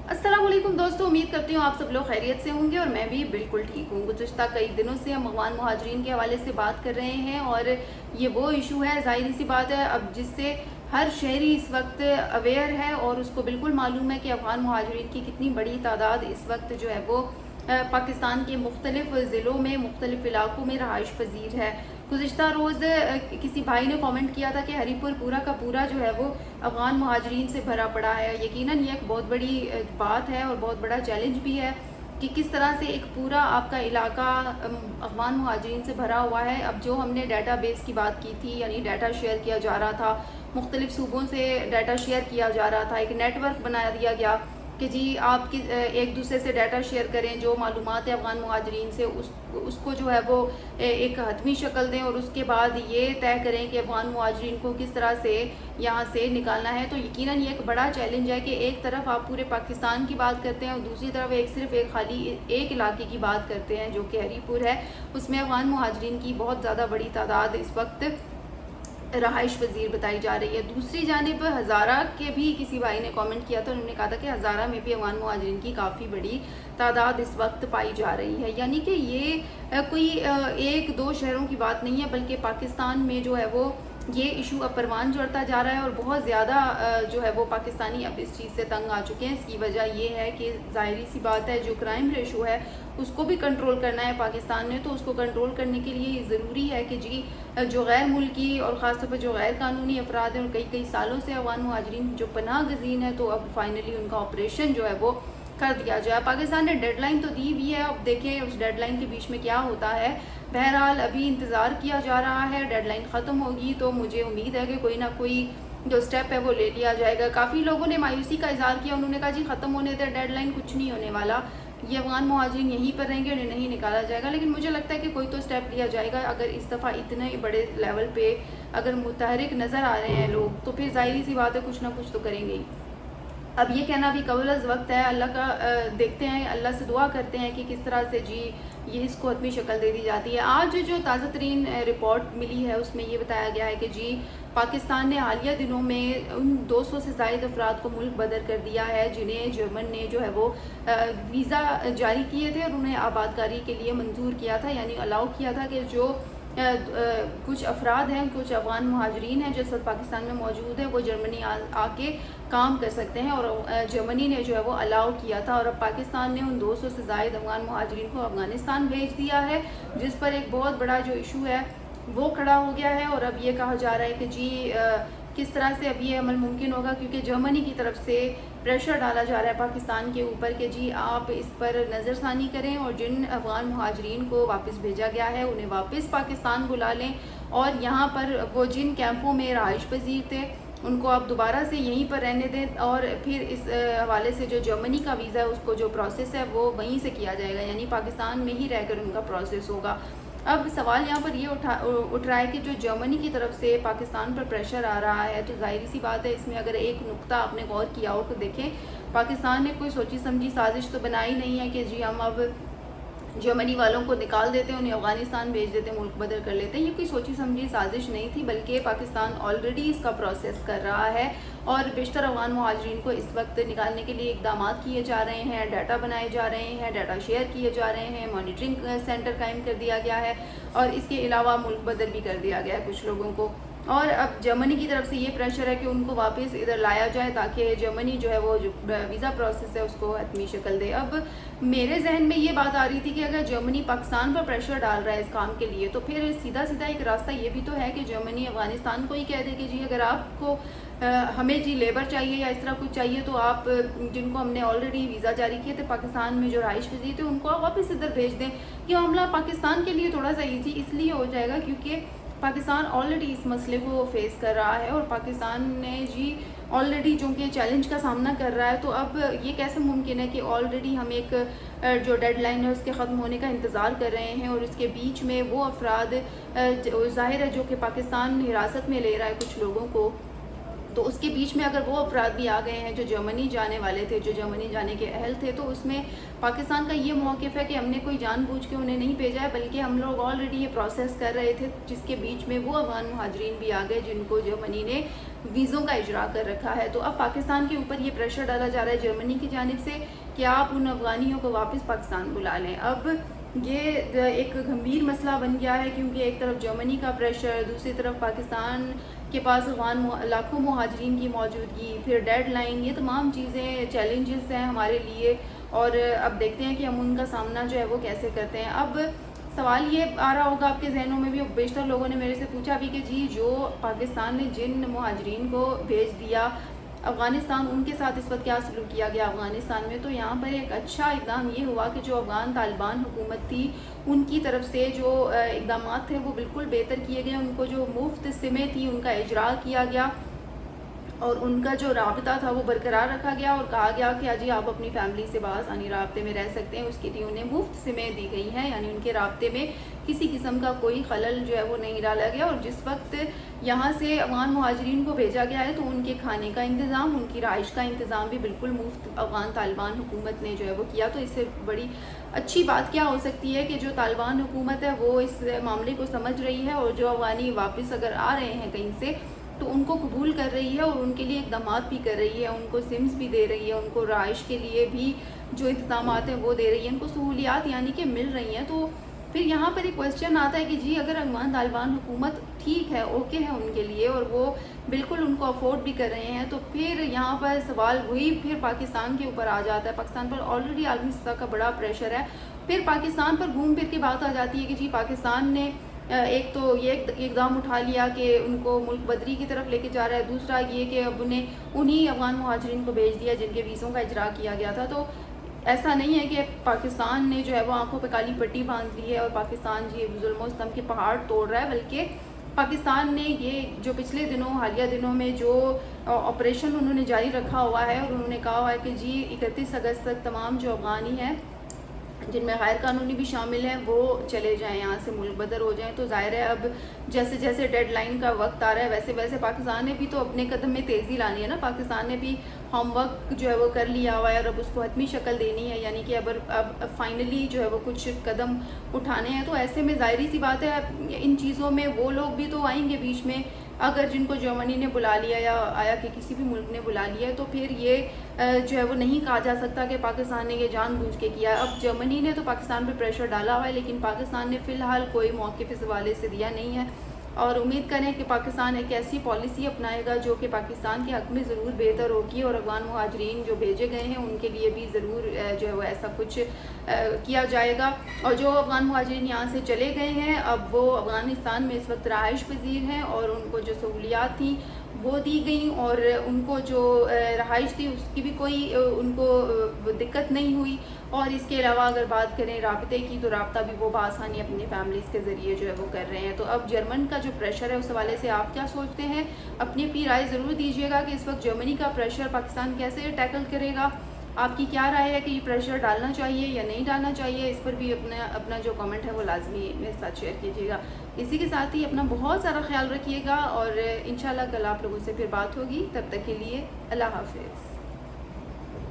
अस्सलाम वालेकुम दोस्तों, उम्मीद करती हूँ आप सब लोग खैरियत से होंगे और मैं भी बिल्कुल ठीक हूँ। गुज़िश्ता कई दिनों से हम अफ़गान मुहाजिरीन के हवाले से बात कर रहे हैं और ये वो इशू है, ज़ाहिर सी बात है, अब जिससे हर शहरी इस वक्त अवेयर है और उसको बिल्कुल मालूम है कि अफ़गान मुहाजिरीन की कितनी बड़ी तादाद इस वक्त जो है वो पाकिस्तान के मुख्तलिफ़ ज़िलों में, मुख्तलिफ़ इलाकों में रहाइश पज़ीर है। गुज़िश्ता रोज़ किसी भाई ने कमेंट किया था कि हरीपुर पूरा का पूरा जो है वो अफ़गान मुहाजिरीन से भरा पड़ा है। यकीनन ये एक बहुत बड़ी बात है और बहुत बड़ा चैलेंज भी है कि किस तरह से एक पूरा आपका इलाका अफ़गान मुहाजिरीन से भरा हुआ है। अब जो हमने डाटा बेस की बात की थी, यानी डाटा शेयर किया जा रहा था, मुख्तलिफ़ सूबों से डाटा शेयर किया जा रहा था, एक नेटवर्क बना दिया गया कि जी आप एक दूसरे से डाटा शेयर करें, जो मालूमात है अफ़गान मुहाजिरीन से उसको जो है वो एक हतमी शक्ल दें और उसके बाद ये तय करें कि अफ़गान मुहाजिरीन को किस तरह से यहाँ से निकालना है। तो यकीनन ये एक बड़ा चैलेंज है कि एक तरफ आप पूरे पाकिस्तान की बात करते हैं और दूसरी तरफ सिर्फ एक खाली एक इलाके की बात करते हैं जो कि हरीपुर है। उसमें अफ़गान मुहाजिरीन की बहुत ज़्यादा बड़ी तादाद इस वक्त रहाइश पज़ीर बताई जा रही है। दूसरी जानिब हज़ारा के भी किसी भाई ने कमेंट किया था, उन्होंने कहा था कि हज़ारा में भी अफ़गान मुहाजिरीन की काफ़ी बड़ी तादाद इस वक्त पाई जा रही है। यानी कि ये कोई एक दो शहरों की बात नहीं है, बल्कि पाकिस्तान में जो है वो ये इशू अब परवान चढ़ता जा रहा है और बहुत ज़्यादा जो है वो पाकिस्तानी अब इस चीज़ से तंग आ चुके हैं। इसकी वजह ये है कि ज़ाहिरी सी बात है, जो क्राइम रेशो है उसको भी कंट्रोल करना है पाकिस्तान ने, तो उसको कंट्रोल करने के लिए ये ज़रूरी है कि जी जो गैर मुल्की और ख़ास तौर पर जो गैर कानूनी अफराद हैं और कई कई सालों से अफ़गान मुहाजिरीन जो पनाह गज़ीन है, तो अब फाइनली उनका ऑपरेशन जो है वो कर दिया जाए। पाकिस्तान ने डेडलाइन तो दी भी है, अब देखें उस डेडलाइन के बीच में क्या होता है। बहरहाल अभी इंतज़ार किया जा रहा है, डेडलाइन ख़त्म होगी तो मुझे उम्मीद है कि कोई ना कोई जो स्टेप है वो ले लिया जाएगा। काफ़ी लोगों ने मायूसी का इज़हार किया, उन्होंने कहा जी ख़त्म होने दे डेडलाइन, कुछ नहीं होने वाला, ये अफ़गान मुहाजिरीन यहीं पर रहेंगे, उन्हें नहीं निकाला जाएगा। लेकिन मुझे लगता है कि कोई तो स्टेप लिया जाएगा। अगर इस दफ़ा इतने बड़े लेवल पे अगर मुतहरिक नज़र आ रहे हैं लोग, तो फिर ज़ाहिर सी बात है कुछ ना कुछ तो करेंगे ही। अब ये कहना भी कबल अज़ वक्त है, अल्लाह का देखते हैं, अल्लाह से दुआ करते हैं कि किस तरह से जी ये इसको हतमी शक्ल दे दी जाती है। आज जो ताज़ा तरीन रिपोर्ट मिली है उसमें ये बताया गया है कि जी पाकिस्तान ने हालिया दिनों में उन 200 से ज़ायद अफराद को मुल्क बदर कर दिया है जिन्हें जर्मन ने जो है वो वीज़ा जारी किए थे और उन्हें आबादकारी के लिए मंजूर किया था, यानी अलाउ किया था कि जो कुछ अफराद हैं, कुछ अफ़गान मुहाजिरीन हैं जो सब पाकिस्तान में मौजूद है, वो जर्मनी आके काम कर सकते हैं और जर्मनी ने जो है वो अलाउ किया था। और अब पाकिस्तान ने उन 200 से ज़ायद अफ़गान मुहाजिरीन को अफ़गानिस्तान भेज दिया है, जिस पर एक बहुत बड़ा जो इशू है वो खड़ा हो गया है। और अब ये कहा जा रहा है कि जी किस तरह से अब ये अमल मुमकिन होगा, क्योंकि जर्मनी की तरफ से प्रेशर डाला जा रहा है पाकिस्तान के ऊपर कि जी आप इस पर नज़रसानी करें और जिन अफ़गान मुहाजिरीन को वापस भेजा गया है उन्हें वापस पाकिस्तान बुला लें और यहाँ पर वो जिन कैंपों में रहाइश पज़ीर थे उनको आप दोबारा से यहीं पर रहने दें। और फिर इस हवाले से जो जर्मनी का वीज़ा है उसको जो प्रोसेस है वो वहीं से किया जाएगा, यानी पाकिस्तान में ही रहकर उनका प्रोसेस होगा। अब सवाल यहाँ पर ये उठ रहा है कि जो जर्मनी की तरफ से पाकिस्तान पर प्रेशर आ रहा है, तो ज़ाहिर सी बात है इसमें अगर एक नुक्ता आपने गौर किया हो तो देखें, पाकिस्तान ने कोई सोची समझी साजिश तो बनाई नहीं है कि जी हम अब जर्मनी वालों को निकाल देते हैं, उन्हें अफ़गानिस्तान भेज देते हैं, मुल्क बदर कर लेते हैं। ये कोई सोची समझी साजिश नहीं थी, बल्कि पाकिस्तान ऑलरेडी इसका प्रोसेस कर रहा है और बेशतर अफ़गान मुहाजिरीन को इस वक्त निकालने के लिए इक़दाम किए जा रहे हैं, डाटा बनाए जा रहे हैं, डाटा शेयर किए जा रहे हैं, मॉनिटरिंग सेंटर कायम कर दिया गया है और इसके अलावा मुल्क बदर भी कर दिया गया है कुछ लोगों को। और अब जर्मनी की तरफ से ये प्रेशर है कि उनको वापस इधर लाया जाए ताकि जर्मनी जो है वो जो वीज़ा प्रोसेस है उसको हतमी शक्ल दे। अब मेरे जहन में ये बात आ रही थी कि अगर जर्मनी पाकिस्तान पर प्रेशर डाल रहा है इस काम के लिए, तो फिर सीधा सीधा एक रास्ता ये भी तो है कि जर्मनी अफ़गानिस्तान को ही कह दे कि जी अगर आपको हमें जी लेबर चाहिए या इस तरह कुछ चाहिए तो आप जिनको हमने ऑलरेडी वीज़ा जारी किए थे पाकिस्तान में जो रहाइश पज़ीर थे उनको आप वापस इधर भेज दें। ये मामला पाकिस्तान के लिए थोड़ा सा ईजी इसलिए हो जाएगा क्योंकि पाकिस्तान ऑलरेडी इस मसले को फेस कर रहा है और पाकिस्तान ने जी ऑलरेडी जो कि चैलेंज का सामना कर रहा है। तो अब ये कैसे मुमकिन है कि ऑलरेडी हम एक जो डेडलाइन है उसके ख़त्म होने का इंतज़ार कर रहे हैं और इसके बीच में वो अफराद ज़ाहिर है जो कि पाकिस्तान हिरासत में ले रहा है कुछ लोगों को, तो उसके बीच में अगर वो अफराद भी आ गए हैं जो जर्मनी जाने वाले थे, जो जर्मनी जाने के अहल थे, तो उसमें पाकिस्तान का ये मौक़िफ़ है कि हमने कोई जानबूझ के उन्हें नहीं भेजा है, बल्कि हम लोग ऑलरेडी ये प्रोसेस कर रहे थे, जिसके बीच में वो अफ़गान मुहाजिरीन भी आ गए जिनको जर्मनी ने ویزوں کا اجرا کر رکھا ہے۔ تو اب پاکستان کے اوپر یہ پریشر ڈالا جا رہا ہے جرمنی کی جانب سے کہ آپ ان افغانیوں کو واپس پاکستان بلا لیں۔ اب یہ ایک گھمبیر مسئلہ بن گیا ہے، کیونکہ ایک طرف جرمنی کا پریشر، دوسری طرف پاکستان کے پاس لاکھوں مہاجرین کی موجودگی، پھر ڈیڈ لائن، یہ تمام چیزیں چیلنجز ہیں ہمارے لیے، اور اب دیکھتے ہیں کہ ہم ان کا سامنا جو ہے وہ کیسے کرتے ہیں۔ اب سوال یہ آ رہا ہوگا آپ کے ذہنوں میں بھی، بیشتر لوگوں نے میرے سے پوچھا بھی کہ جی جو پاکستان نے جن مہاجرین کو بھیج دیا افغانستان، ان کے ساتھ اس وقت کیا سلوک کیا گیا افغانستان میں؟ تو یہاں پر ایک اچھا اقدام یہ ہوا کہ جو افغان طالبان حکومت تھی ان کی طرف سے جو اقدامات تھے وہ بالکل بہتر کیے گئے۔ ان کو جو مفت سمیں تھی ان کا اجرا کیا گیا، اور ان کا جو رابطہ تھا وہ برقرار رکھا گیا، اور کہا گیا کہ جی آپ اپنی فیملی سے بآسانی رابطے میں رہ سکتے ہیں۔ اس کے لیے انہیں مفت سمیں دی گئی ہیں، یعنی ان کے رابطے میں کسی قسم کا کوئی خلل جو ہے وہ نہیں ڈالا گیا۔ اور جس وقت یہاں سے افغان مہاجرین کو بھیجا گیا ہے تو ان کے کھانے کا انتظام، ان کی رہائش کا انتظام بھی بالکل مفت افغان طالبان حکومت نے جو ہے وہ کیا۔ تو اس سے بڑی اچھی بات کیا ہو سکتی ہے کہ جو طالبان حکومت ہے وہ اس معاملے کو سمجھ رہی ہے، اور جو افغانی واپس اگر آ رہے ہیں کہیں سے تو ان کو قبول کر رہی ہے، اور ان کے لیے اقدامات بھی کر رہی ہے، ان کو سمز بھی دے رہی ہے، ان کو رہائش کے لیے بھی جو انتظامات ہیں وہ دے رہی ہے، ان کو سہولیات یعنی کہ مل رہی ہیں۔ تو پھر یہاں پر ایک کویسچن آتا ہے کہ جی اگر افغان طالبان حکومت ٹھیک ہے، اوکے ہے ان کے لیے، اور وہ بالکل ان کو افورڈ بھی کر رہے ہیں، تو پھر یہاں پر سوال وہی پھر پاکستان کے اوپر آ جاتا ہے۔ پاکستان پر آلریڈی عالمی سطح کا بڑا پریشر ہے، پھر پاکستان پر گھوم پھر کے بات آ جاتی ہے کہ جی پاکستان نے ایک تو یہ اقدام اٹھا لیا کہ ان کو ملک بدری کی طرف لے کے جا رہا ہے، دوسرا یہ کہ اب انہیں افغان مہاجرین کو بھیج دیا جن کے ویزوں کا اجرا کیا گیا تھا۔ تو ایسا نہیں ہے کہ پاکستان نے جو ہے وہ آنکھوں پہ کالی پٹی باندھ لی ہے اور پاکستان جی ظلم و ستم کے پہاڑ توڑ رہا ہے، بلکہ پاکستان نے یہ جو پچھلے دنوں حالیہ دنوں میں جو آپریشن انہوں نے جاری رکھا ہوا ہے، اور انہوں نے کہا ہوا ہے کہ جی 31 اگست تک تمام جو افغانی ہیں جن میں غیر قانونی بھی شامل ہیں وہ چلے جائیں، یہاں سے ملک بدر ہو جائیں۔ تو ظاہر ہے اب جیسے جیسے ڈیڈ لائن کا وقت آ رہا ہے ویسے ویسے پاکستان نے بھی تو اپنے قدم میں تیزی لانی ہے نا۔ پاکستان نے بھی ہوم ورک جو ہے وہ کر لیا ہوا ہے، اور اب اس کو حتمی شکل دینی ہے، یعنی کہ اب فائنلی جو ہے وہ کچھ قدم اٹھانے ہیں۔ تو ایسے میں ظاہری سی بات ہے ان چیزوں میں وہ لوگ بھی تو آئیں گے بیچ میں، اگر جن کو جرمنی نے بلا لیا یا آیا کہ کسی بھی ملک نے بلا لیا ہے، تو پھر یہ جو ہے وہ نہیں کہا جا سکتا کہ پاکستان نے یہ جان بوجھ کے کیا ہے۔ اب جرمنی نے تو پاکستان پہ پریشر ڈالا ہوا ہے، لیکن پاکستان نے فی الحال کوئی موقف اس حوالے سے دیا نہیں ہے، اور امید کریں کہ پاکستان ایک ایسی پالیسی اپنائے گا جو کہ پاکستان کے حق میں ضرور بہتر ہوگی، اور افغان مہاجرین جو بھیجے گئے ہیں ان کے لیے بھی ضرور جو ہے وہ ایسا کچھ کیا جائے گا۔ اور جو افغان مہاجرین یہاں سے چلے گئے ہیں اب وہ افغانستان میں اس وقت رہائش پذیر ہیں، اور ان کو جو سہولیات تھیں وہ دی گئیں، اور ان کو جو رہائش تھی اس کی بھی کوئی ان کو دقت نہیں ہوئی۔ اور اس کے علاوہ اگر بات کریں رابطے کی، تو رابطہ بھی وہ بآسانی اپنی فیملیز کے ذریعے جو ہے وہ کر رہے ہیں۔ تو اب جرمن کا جو پریشر ہے اس حوالے سے آپ کیا سوچتے ہیں؟ اپنی رائے ضرور دیجیے گا کہ اس وقت جرمنی کا پریشر پاکستان کیسے ٹیکل کرے گا۔ آپ کی کیا رائے ہے کہ یہ پریشر ڈالنا چاہیے یا نہیں ڈالنا چاہیے؟ اس پر بھی اپنا جو کامنٹ ہے وہ لازمی میرے ساتھ شیئر کیجیے گا۔ اسی کے ساتھ ہی اپنا بہت سارا خیال رکھیے گا، اور انشاءاللہ کل آپ لوگوں سے پھر بات ہوگی۔ تب تک کے لیے اللہ حافظ۔